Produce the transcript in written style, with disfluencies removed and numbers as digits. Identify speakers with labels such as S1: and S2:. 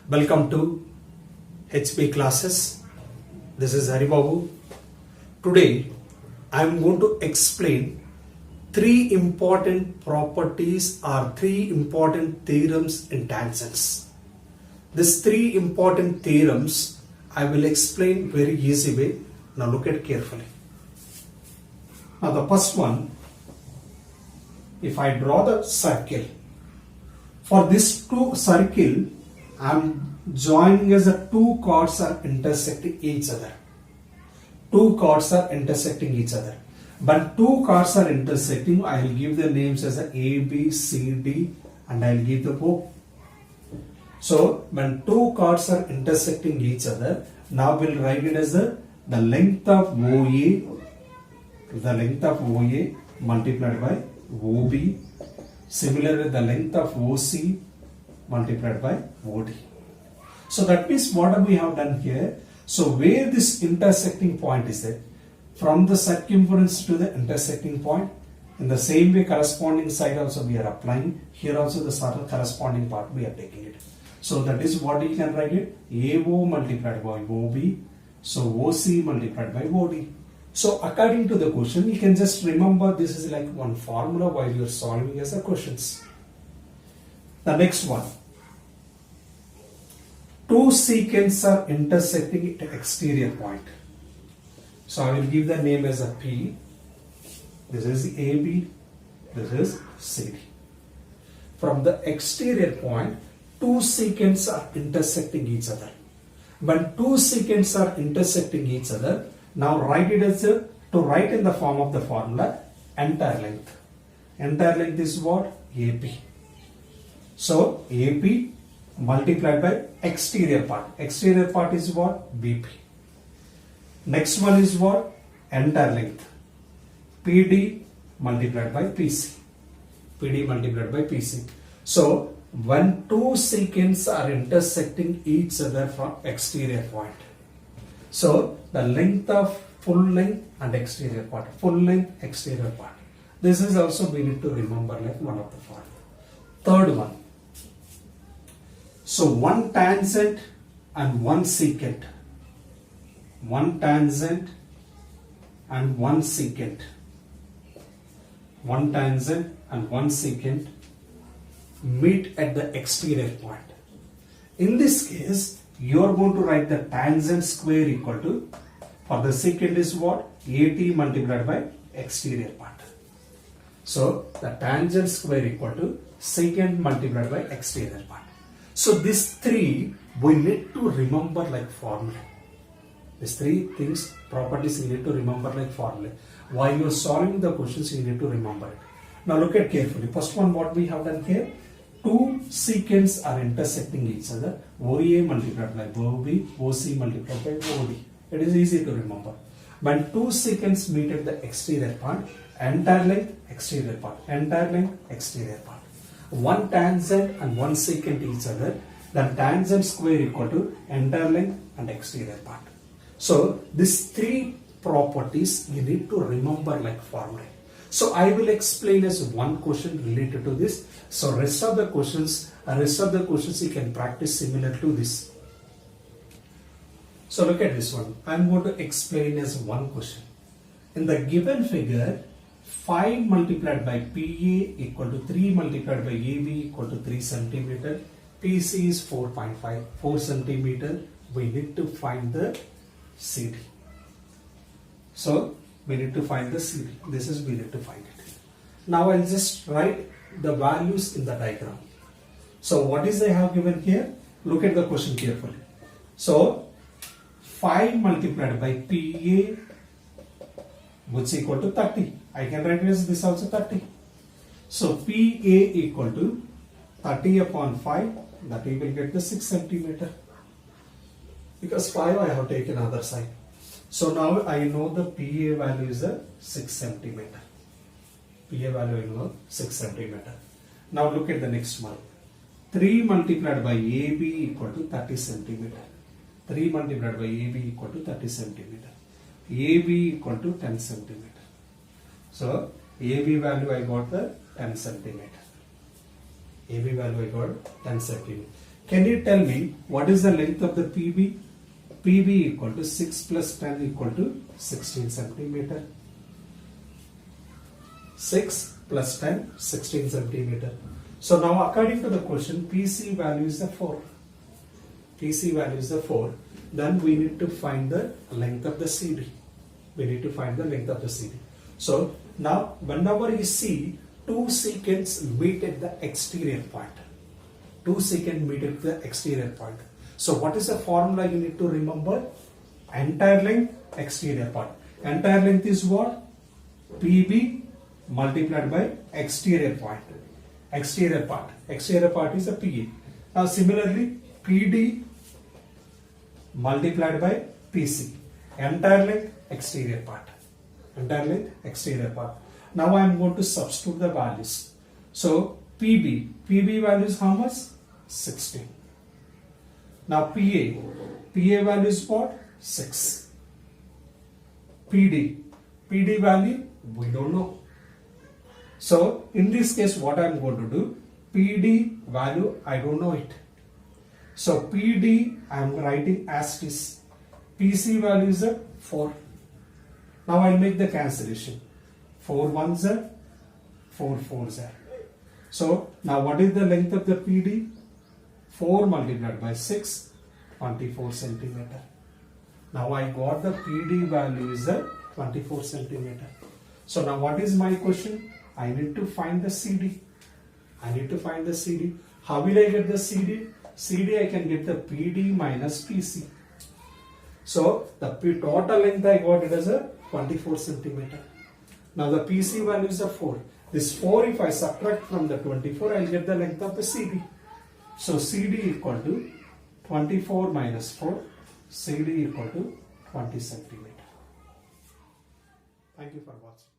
S1: Welcome to HP classes. This is Haribabu. Today I am going to explain three important properties or three important theorems in tangents. These three important theorems I will explain very easy way. Now look at carefully. Now the first one, if I draw the circle, for this two circle I am joining as the two chords are intersecting each other. Two chords are intersecting each other. When two chords are intersecting, I will give the names as A, B, C, D, and I will give the O. So when two chords are intersecting each other, now we'll write it as the length of OA, multiplied by OB. Similarly, the length of OC multiplied by OD. So that means what we have done here. So where this intersecting point is there, from the circumference to the intersecting point, in the same way corresponding side also we are applying. Here also the corresponding part we are taking it. So that is what you can write it, AO multiplied by OB. So OC multiplied by OD. So according to the question, you can just remember this is like one formula while you are solving as the questions. The next one. Two secants are intersecting at exterior point. So I will give the name as a P. This is AB. This is CD. From the exterior point, two secants are intersecting each other. When two secants are intersecting each other, now write it as to write in the form of the formula entire length. Entire length is what? AP. So AP multiplied by exterior part. Exterior part is what? BP. Next one is what? Entire length. PD multiplied by PC. PD multiplied by PC. So when two secants are intersecting each other from exterior point, so the length of full length and exterior part, full length, exterior part. This is also we need to remember like one of the formula. Third one. So one tangent and one secant. One tangent and one secant. One tangent and one secant meet at the exterior point. In this case, you are going to write the tangent square equal to, for the secant is what? AT multiplied by exterior part. So the tangent square equal to secant multiplied by exterior part. So these three we need to remember like formula. These three things, properties you need to remember like formula. While you are solving the questions, you need to remember it. Now look at carefully. First one, what we have done here. Two secants are intersecting each other. OA multiplied by OB, OC multiplied by OD. It is easy to remember. When two secants meet at the exterior part, entire length, exterior part, entire length, exterior part. One tangent and one secant each other, then tangent square equal to entire length and exterior part. So these three properties you need to remember like formula. So I will explain as one question related to this. So rest of the questions you can practice similar to this. So look at this one. I am going to explain as one question. In the given figure, 5 multiplied by PA equal to 3 multiplied by AB equal to 3 centimeter. PC is 4.5, 4 centimeter. We need to find the CD. So we need to find the CD. This is we need to find it. Now I'll just write the values in the diagram. So what is they have given here? Look at the question carefully. So 5 multiplied by PA which is equal to 30. I can write this also 30. So PA equal to 30 upon 5, that we will get the 6 centimeter. Because 5 I have taken other side. So now I know the PA value is a 6 centimeter. PA value I know 6 centimeter. Now look at the next one. 3 multiplied by AB equal to 30 centimeter. 3 multiplied by AB equal to 30 centimeter. AB equal to 10 centimeter. So AB value I got the 10 centimeter. AB value I got 10 centimeter. Can you tell me what is the length of the PB? PB equal to 6 plus 10 equal to 16 centimeter. 6 plus 10, 16 centimeter. So now according to the question, PC value is the 4. PC value is the 4. Then we need to find the length of the CD. We need to find the length of the CD. So now whenever you see two secants meet at the exterior point, two secant meet at the exterior point. So what is the formula you need to remember? Entire length, exterior part. Entire length is what? PB multiplied by exterior point. Exterior part. Exterior part is the PE. Now similarly, PD multiplied by PC. Entire length, exterior part. Entire length, exterior part. Now I am going to substitute the values. So PB value is how much? 16. Now PA value is what? 6. PD value we don't know. So in this case what I am going to do, PD value I don't know it. So PD I am writing as it is. PC value is 4. Now I will make the cancellation. 4 1s are 4 4s are. So now what is the length of the PD? 4 multiplied by 6, 24 centimeter. Now I got the PD value is 24 centimeter. So now what is my question? I need to find the CD. I need to find the CD. How will I get the CD? CD I can get the PD minus PC. So the total length I got it as 24 centimeter. Now the PC value is 4. This 4 if I subtract from the 24 I will get the length of the CD. So CD equal to 24 minus 4. CD equal to 20 centimeter. Thank you for watching.